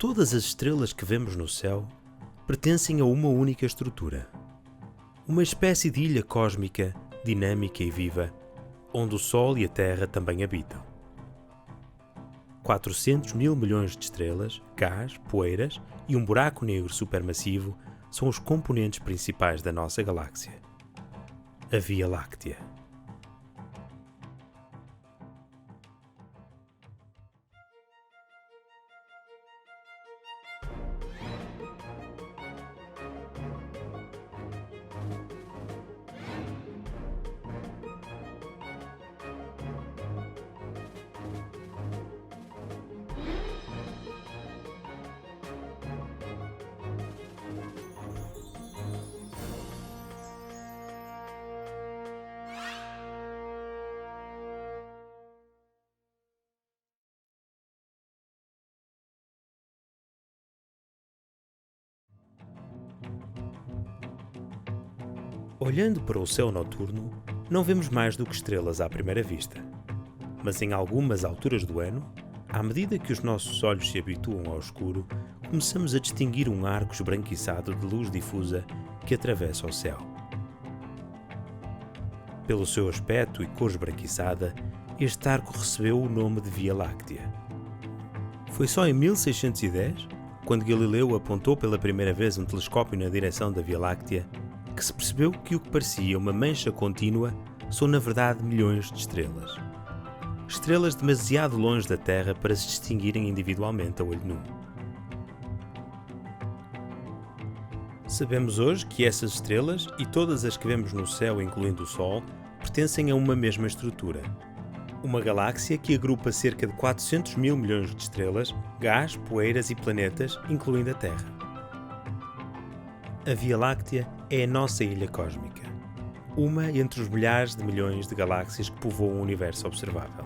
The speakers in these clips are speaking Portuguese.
Todas as estrelas que vemos no céu pertencem a uma única estrutura. Uma espécie de ilha cósmica, dinâmica e viva, onde o Sol e a Terra também habitam. 400 mil milhões de estrelas, gás, poeiras e um buraco negro supermassivo são os componentes principais da nossa galáxia, a Via Láctea. Olhando para o céu noturno, não vemos mais do que estrelas à primeira vista. Mas em algumas alturas do ano, à medida que os nossos olhos se habituam ao escuro, começamos a distinguir um arco esbranquiçado de luz difusa que atravessa o céu. Pelo seu aspecto e cor esbranquiçada, este arco recebeu o nome de Via Láctea. Foi só em 1610, quando Galileu apontou pela primeira vez um telescópio na direção da Via Láctea, que se percebeu que o que parecia uma mancha contínua são na verdade milhões de estrelas. Estrelas demasiado longe da Terra para se distinguirem individualmente a olho nu. Sabemos hoje que essas estrelas, e todas as que vemos no céu incluindo o Sol, pertencem a uma mesma estrutura. Uma galáxia que agrupa cerca de 400 mil milhões de estrelas, gás, poeiras e planetas, incluindo a Terra. A Via Láctea é a nossa ilha cósmica, uma entre os milhares de milhões de galáxias que povoam o universo observável.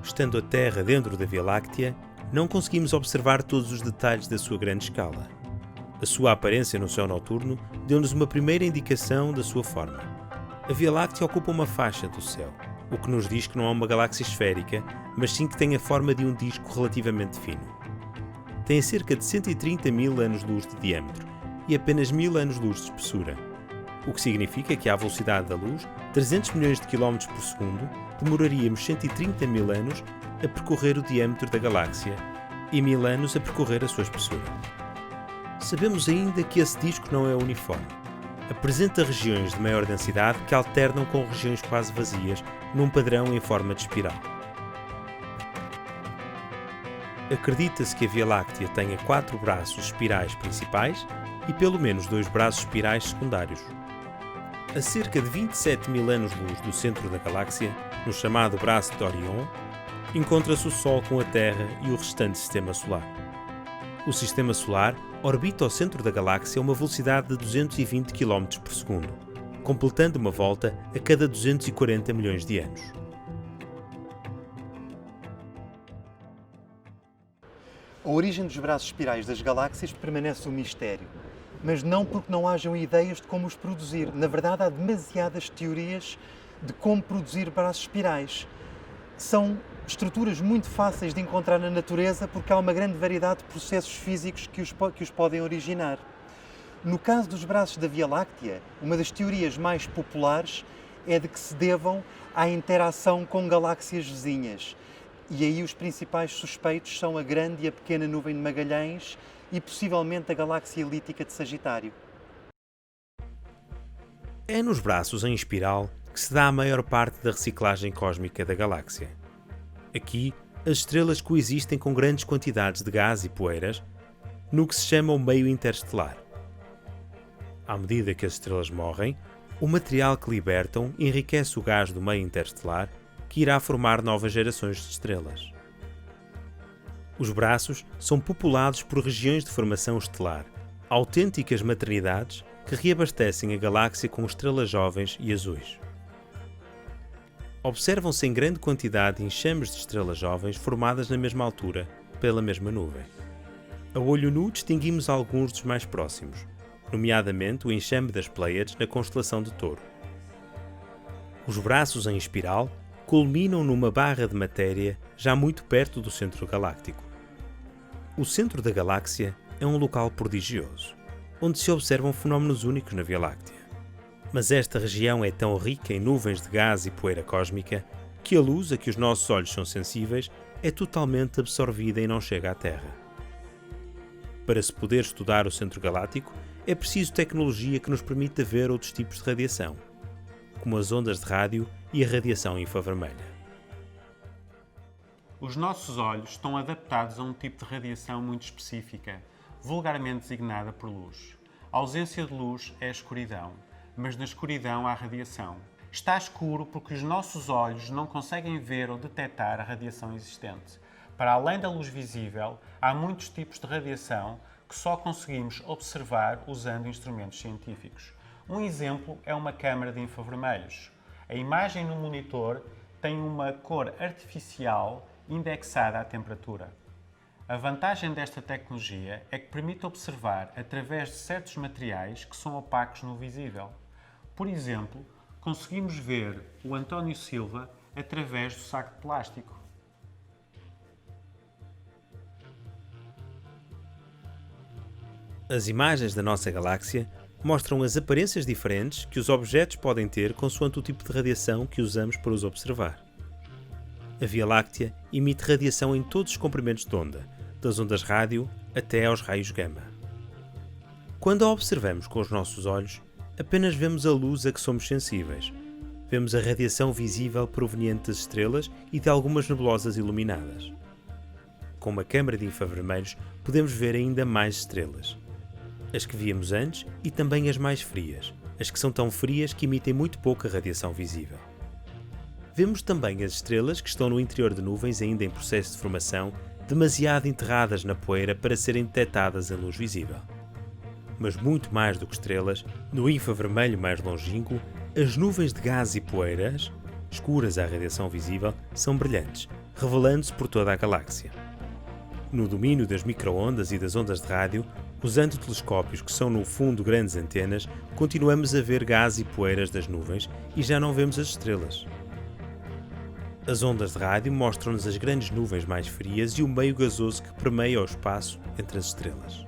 Estando a Terra dentro da Via Láctea, não conseguimos observar todos os detalhes da sua grande escala. A sua aparência no céu noturno deu-nos uma primeira indicação da sua forma. A Via Láctea ocupa uma faixa do céu, o que nos diz que não é uma galáxia esférica, mas sim que tem a forma de um disco relativamente fino. Tem cerca de 130 mil anos-luz de diâmetro e apenas 1000 anos-luz de espessura, o que significa que à velocidade da luz, 300 milhões de km por segundo, demoraríamos 130 mil anos a percorrer o diâmetro da galáxia e 1000 anos a percorrer a sua espessura. Sabemos ainda que esse disco não é uniforme. Apresenta regiões de maior densidade que alternam com regiões quase vazias num padrão em forma de espiral. Acredita-se que a Via Láctea tenha 4 braços espirais principais e pelo menos 2 braços espirais secundários. A cerca de 27 mil anos-luz do centro da galáxia, no chamado braço de Orion, encontra-se o Sol com a Terra e o restante Sistema Solar. O Sistema Solar orbita ao centro da galáxia a uma velocidade de 220 km por segundo, completando uma volta a cada 240 milhões de anos. A origem dos braços espirais das galáxias permanece um mistério, mas não porque não hajam ideias de como os produzir. Na verdade, há demasiadas teorias de como produzir braços espirais. São estruturas muito fáceis de encontrar na natureza porque há uma grande variedade de processos físicos que os podem originar. No caso dos braços da Via Láctea, uma das teorias mais populares é de que se devam à interação com galáxias vizinhas. E aí os principais suspeitos são a grande e a pequena nuvem de Magalhães e possivelmente a galáxia elíptica de Sagitário. É nos braços em espiral que se dá a maior parte da reciclagem cósmica da galáxia. Aqui, as estrelas coexistem com grandes quantidades de gás e poeiras, no que se chama o meio interestelar. À medida que as estrelas morrem, o material que libertam enriquece o gás do meio interestelar, que irá formar novas gerações de estrelas. Os braços são populados por regiões de formação estelar, autênticas maternidades que reabastecem a galáxia com estrelas jovens e azuis. Observam-se em grande quantidade enxames de estrelas jovens formadas na mesma altura, pela mesma nuvem. A olho nu distinguimos alguns dos mais próximos, nomeadamente o enxame das Pléiades na constelação de Touro. Os braços em espiral culminam numa barra de matéria já muito perto do centro galáctico. O centro da galáxia é um local prodigioso, onde se observam fenómenos únicos na Via Láctea. Mas esta região é tão rica em nuvens de gás e poeira cósmica que a luz a que os nossos olhos são sensíveis é totalmente absorvida e não chega à Terra. Para se poder estudar o centro galáctico, é preciso tecnologia que nos permita ver outros tipos de radiação, como as ondas de rádio e a radiação infravermelha. Os nossos olhos estão adaptados a um tipo de radiação muito específica, vulgarmente designada por luz. A ausência de luz é a escuridão, mas na escuridão há radiação. Está escuro porque os nossos olhos não conseguem ver ou detectar a radiação existente. Para além da luz visível, há muitos tipos de radiação que só conseguimos observar usando instrumentos científicos. Um exemplo é uma câmara de infravermelhos. A imagem no monitor tem uma cor artificial indexada à temperatura. A vantagem desta tecnologia é que permite observar através de certos materiais que são opacos no visível. Por exemplo, conseguimos ver o António Silva através do saco de plástico. As imagens da nossa galáxia mostram as aparências diferentes que os objetos podem ter consoante o tipo de radiação que usamos para os observar. A Via Láctea emite radiação em todos os comprimentos de onda, das ondas rádio até aos raios gama. Quando a observamos com os nossos olhos, apenas vemos a luz a que somos sensíveis. Vemos a radiação visível proveniente das estrelas e de algumas nebulosas iluminadas. Com uma câmara de infravermelhos, podemos ver ainda mais estrelas. As que víamos antes e também as mais frias, as que são tão frias que emitem muito pouca radiação visível. Vemos também as estrelas que estão no interior de nuvens ainda em processo de formação, demasiado enterradas na poeira para serem detectadas em luz visível. Mas muito mais do que estrelas, no infravermelho mais longínquo, as nuvens de gás e poeiras, escuras à radiação visível, são brilhantes, revelando-se por toda a galáxia. No domínio das micro-ondas e das ondas de rádio, usando telescópios que são no fundo grandes antenas, continuamos a ver gás e poeiras das nuvens e já não vemos as estrelas. As ondas de rádio mostram-nos as grandes nuvens mais frias e o meio gasoso que permeia o espaço entre as estrelas.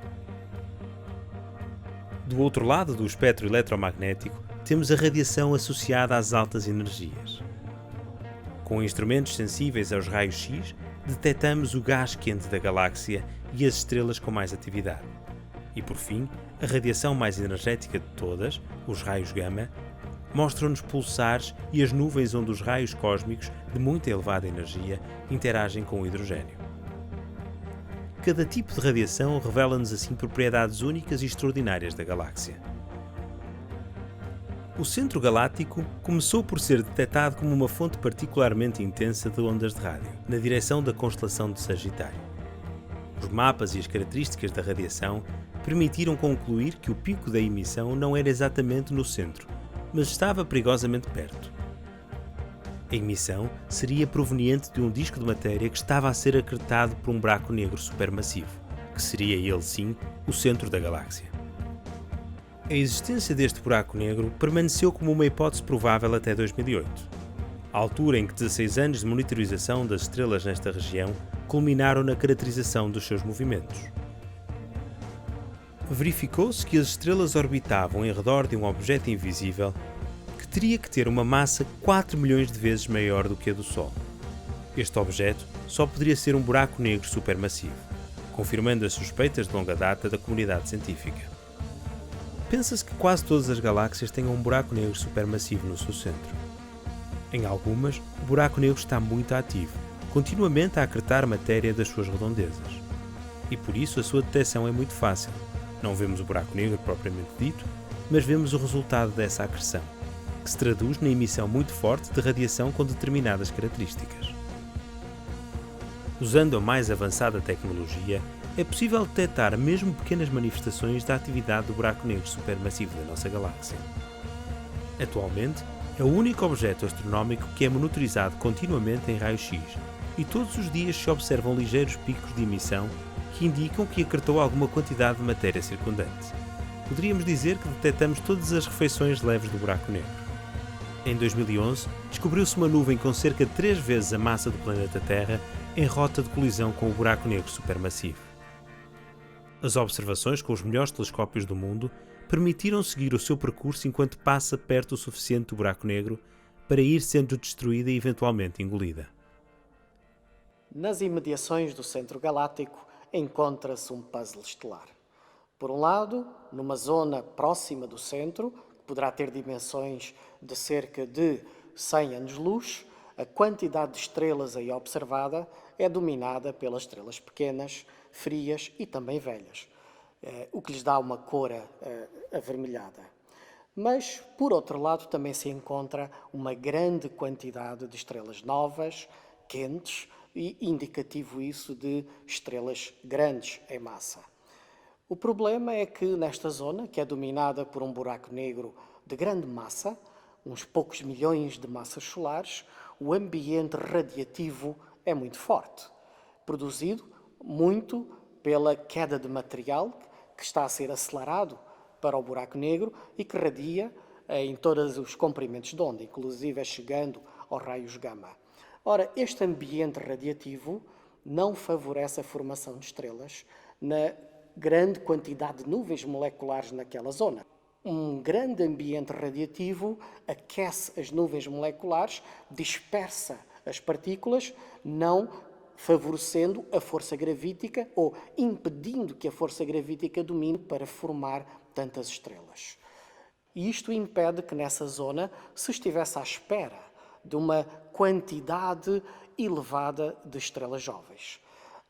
Do outro lado do espectro eletromagnético, temos a radiação associada às altas energias. Com instrumentos sensíveis aos raios-X, detectamos o gás quente da galáxia e as estrelas com mais atividade. E por fim, a radiação mais energética de todas, os raios gama, mostram-nos pulsares e as nuvens onde os raios cósmicos de muito elevada energia interagem com o hidrogênio. Cada tipo de radiação revela-nos assim propriedades únicas e extraordinárias da galáxia. O centro galáctico começou por ser detectado como uma fonte particularmente intensa de ondas de rádio, na direção da constelação de Sagitário. Os mapas e as características da radiação permitiram concluir que o pico da emissão não era exatamente no centro, mas estava perigosamente perto. A emissão seria proveniente de um disco de matéria que estava a ser acretado por um buraco negro supermassivo, que seria ele sim o centro da galáxia. A existência deste buraco negro permaneceu como uma hipótese provável até 2008, a altura em que 16 anos de monitorização das estrelas nesta região culminaram na caracterização dos seus movimentos. Verificou-se que as estrelas orbitavam em redor de um objeto invisível que teria que ter uma massa 4 milhões de vezes maior do que a do Sol. Este objeto só poderia ser um buraco negro supermassivo, confirmando as suspeitas de longa data da comunidade científica. Pensa-se que quase todas as galáxias têm um buraco negro supermassivo no seu centro. Em algumas, o buraco negro está muito ativo, continuamente a acretar matéria das suas redondezas. E por isso a sua detecção é muito fácil. Não vemos o buraco negro propriamente dito, mas vemos o resultado dessa acreção, que se traduz na emissão muito forte de radiação com determinadas características. Usando a mais avançada tecnologia, é possível detectar mesmo pequenas manifestações da atividade do buraco negro supermassivo da nossa galáxia. Atualmente, é o único objeto astronómico que é monitorizado continuamente em raio-X e todos os dias se observam ligeiros picos de emissão que indicam que acretou alguma quantidade de matéria circundante. Poderíamos dizer que detectamos todas as refeições leves do buraco negro. Em 2011, descobriu-se uma nuvem com cerca de 3 vezes a massa do planeta Terra em rota de colisão com o buraco negro supermassivo. As observações com os melhores telescópios do mundo permitiram seguir o seu percurso enquanto passa perto o suficiente do buraco negro para ir sendo destruída e eventualmente engolida. Nas imediações do centro galáctico encontra-se um puzzle estelar. Por um lado, numa zona próxima do centro, que poderá ter dimensões de cerca de 100 anos-luz, a quantidade de estrelas aí observada é dominada pelas estrelas pequenas, frias e também velhas, o que lhes dá uma cor avermelhada. Mas, por outro lado, também se encontra uma grande quantidade de estrelas novas, quentes, e indicativo isso de estrelas grandes em massa. O problema é que nesta zona, que é dominada por um buraco negro de grande massa, uns poucos milhões de massas solares, o ambiente radiativo é muito forte, produzido muito pela queda de material que está a ser acelerado para o buraco negro e que radia em todos os comprimentos de onda, inclusive chegando aos raios gama. Ora, este ambiente radiativo não favorece a formação de estrelas na grande quantidade de nuvens moleculares naquela zona. Um grande ambiente radiativo aquece as nuvens moleculares, dispersa as partículas, não favorecendo a força gravítica ou impedindo que a força gravítica domine para formar tantas estrelas. E isto impede que nessa zona se estivesse à espera de uma quantidade elevada de estrelas jovens.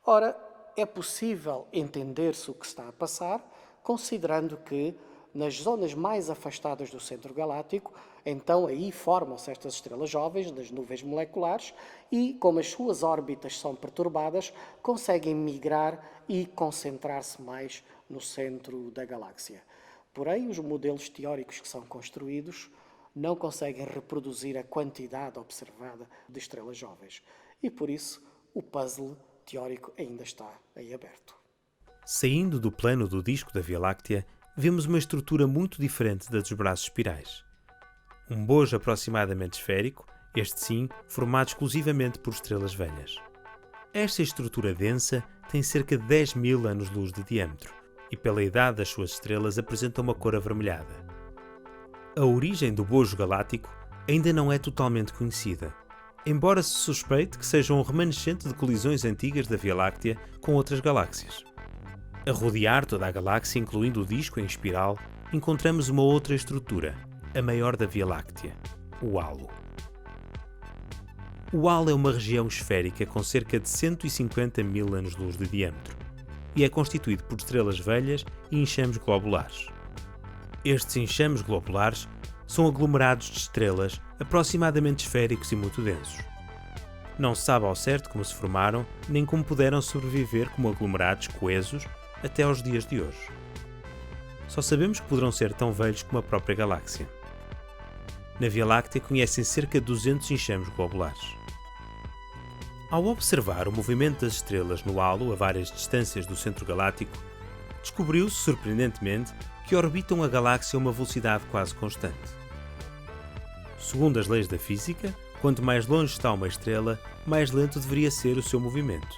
Ora, é possível entender-se o que está a passar, considerando que nas zonas mais afastadas do centro galáctico, então aí formam-se estas estrelas jovens das nuvens moleculares e, como as suas órbitas são perturbadas, conseguem migrar e concentrar-se mais no centro da galáxia. Porém, os modelos teóricos que são construídos não conseguem reproduzir a quantidade observada de estrelas jovens. E por isso o puzzle teórico ainda está em aberto. Saindo do plano do disco da Via Láctea, vemos uma estrutura muito diferente da dos braços espirais. Um bojo aproximadamente esférico, este sim, formado exclusivamente por estrelas velhas. Esta estrutura densa tem cerca de 10.000 anos-luz de diâmetro e, pela idade das suas estrelas, apresenta uma cor avermelhada. A origem do bojo galáctico ainda não é totalmente conhecida, embora se suspeite que seja um remanescente de colisões antigas da Via Láctea com outras galáxias. A rodear toda a galáxia, incluindo o disco em espiral, encontramos uma outra estrutura, a maior da Via Láctea, o halo. O halo é uma região esférica com cerca de 150.000 anos-luz de diâmetro e é constituído por estrelas velhas e enxames globulares. Estes enxames globulares são aglomerados de estrelas aproximadamente esféricos e muito densos. Não se sabe ao certo como se formaram, nem como puderam sobreviver como aglomerados coesos até aos dias de hoje. Só sabemos que poderão ser tão velhos como a própria galáxia. Na Via Láctea conhecem cerca de 200 enxames globulares. Ao observar o movimento das estrelas no halo a várias distâncias do centro galáctico, descobriu-se, surpreendentemente, que orbitam a galáxia a uma velocidade quase constante. Segundo as leis da física, quanto mais longe está uma estrela, mais lento deveria ser o seu movimento.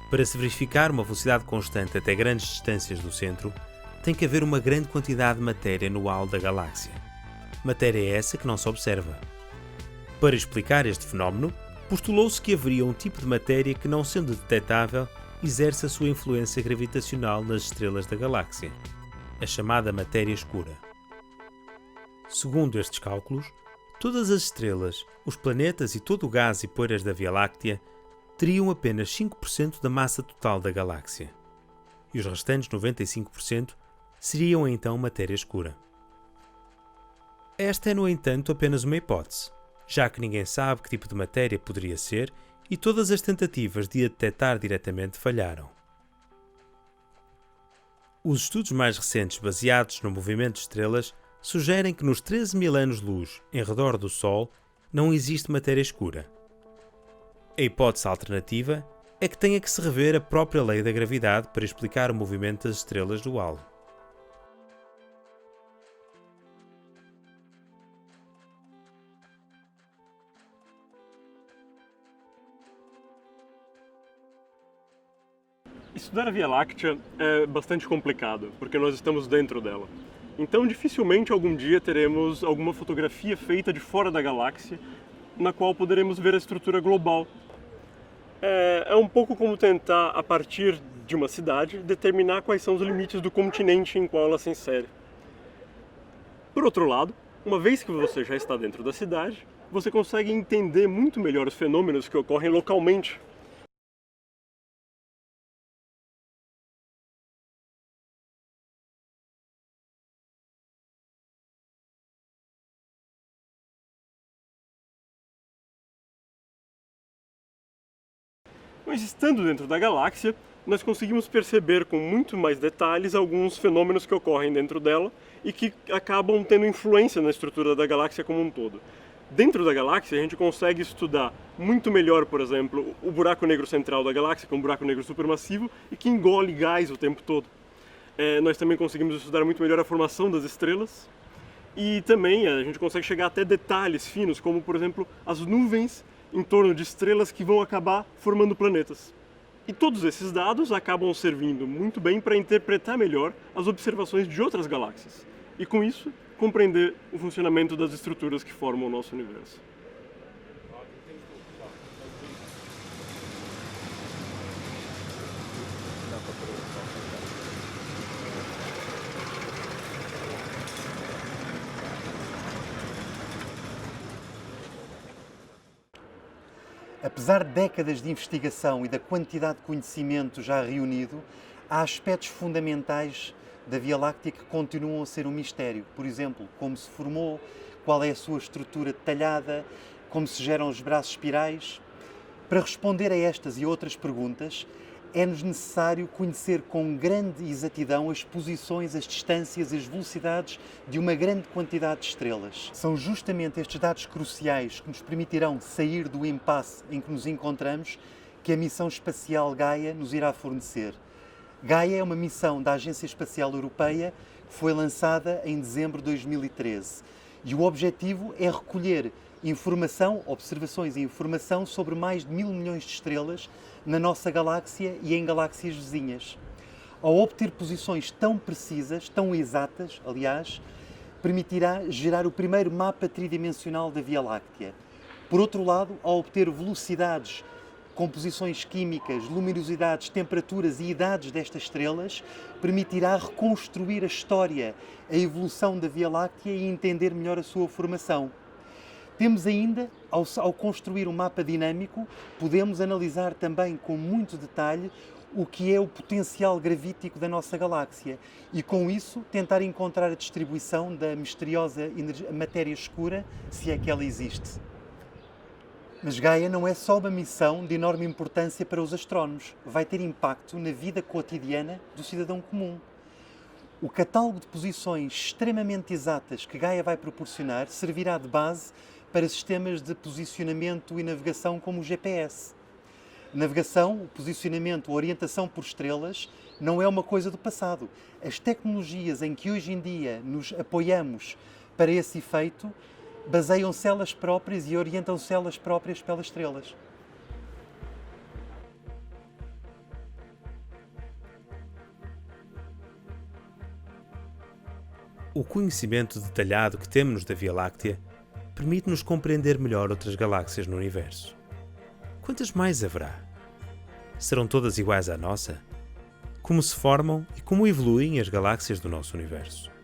Para se verificar uma velocidade constante até grandes distâncias do centro, tem que haver uma grande quantidade de matéria no halo da galáxia. Matéria essa que não se observa. Para explicar este fenómeno, postulou-se que haveria um tipo de matéria que, não sendo detectável, exerce a sua influência gravitacional nas estrelas da galáxia, a chamada matéria escura. Segundo estes cálculos, todas as estrelas, os planetas e todo o gás e poeiras da Via Láctea teriam apenas 5% da massa total da galáxia, e os restantes 95% seriam então matéria escura. Esta é, no entanto, apenas uma hipótese, já que ninguém sabe que tipo de matéria poderia ser e todas as tentativas de a detectar diretamente falharam. Os estudos mais recentes baseados no movimento de estrelas sugerem que nos 13.000 anos-luz em redor do Sol não existe matéria escura. A hipótese alternativa é que tenha que se rever a própria lei da gravidade para explicar o movimento das estrelas do halo. Estudar a Via Láctea é bastante complicado, porque nós estamos dentro dela. Então, dificilmente algum dia teremos alguma fotografia feita de fora da galáxia, na qual poderemos ver a estrutura global. É um pouco como tentar, a partir de uma cidade, determinar quais são os limites do continente em qual ela se insere. Por outro lado, uma vez que você já está dentro da cidade, você consegue entender muito melhor os fenômenos que ocorrem localmente. Mas estando dentro da galáxia, nós conseguimos perceber com muito mais detalhes alguns fenômenos que ocorrem dentro dela e que acabam tendo influência na estrutura da galáxia como um todo. Dentro da galáxia, a gente consegue estudar muito melhor, por exemplo, o buraco negro central da galáxia, que é um buraco negro supermassivo e que engole gás o tempo todo. Nós também conseguimos estudar muito melhor a formação das estrelas e também a gente consegue chegar até detalhes finos, como, por exemplo, as nuvens em torno de estrelas que vão acabar formando planetas. E todos esses dados acabam servindo muito bem para interpretar melhor as observações de outras galáxias. E com isso, compreender o funcionamento das estruturas que formam o nosso universo. Apesar de décadas de investigação e da quantidade de conhecimento já reunido, há aspectos fundamentais da Via Láctea que continuam a ser um mistério. Por exemplo, como se formou, qual é a sua estrutura detalhada, como se geram os braços espirais. Para responder a estas e outras perguntas, é-nos necessário conhecer com grande exatidão as posições, as distâncias e as velocidades de uma grande quantidade de estrelas. São justamente estes dados cruciais que nos permitirão sair do impasse em que nos encontramos que a missão espacial Gaia nos irá fornecer. Gaia é uma missão da Agência Espacial Europeia que foi lançada em dezembro de 2013 e o objetivo é recolher informação, observações e informação sobre mais de 1.000 milhões de estrelas na nossa galáxia e em galáxias vizinhas. Ao obter posições tão precisas, tão exatas, aliás, permitirá gerar o primeiro mapa tridimensional da Via Láctea. Por outro lado, ao obter velocidades, composições químicas, luminosidades, temperaturas e idades destas estrelas, permitirá reconstruir a história, a evolução da Via Láctea e entender melhor a sua formação. Temos ainda, ao construir um mapa dinâmico, podemos analisar também com muito detalhe o que é o potencial gravítico da nossa galáxia e, com isso, tentar encontrar a distribuição da misteriosa matéria escura, se é que ela existe. Mas Gaia não é só uma missão de enorme importância para os astrónomos, vai ter impacto na vida cotidiana do cidadão comum. O catálogo de posições extremamente exatas que Gaia vai proporcionar servirá de base para sistemas de posicionamento e navegação como o GPS. Navegação, o posicionamento, a orientação por estrelas não é uma coisa do passado. As tecnologias em que hoje em dia nos apoiamos para esse efeito baseiam-se elas próprias e orientam-se elas próprias pelas estrelas. O conhecimento detalhado que temos da Via Láctea permite-nos compreender melhor outras galáxias no universo. Quantas mais haverá? Serão todas iguais à nossa? Como se formam e como evoluem as galáxias do nosso universo?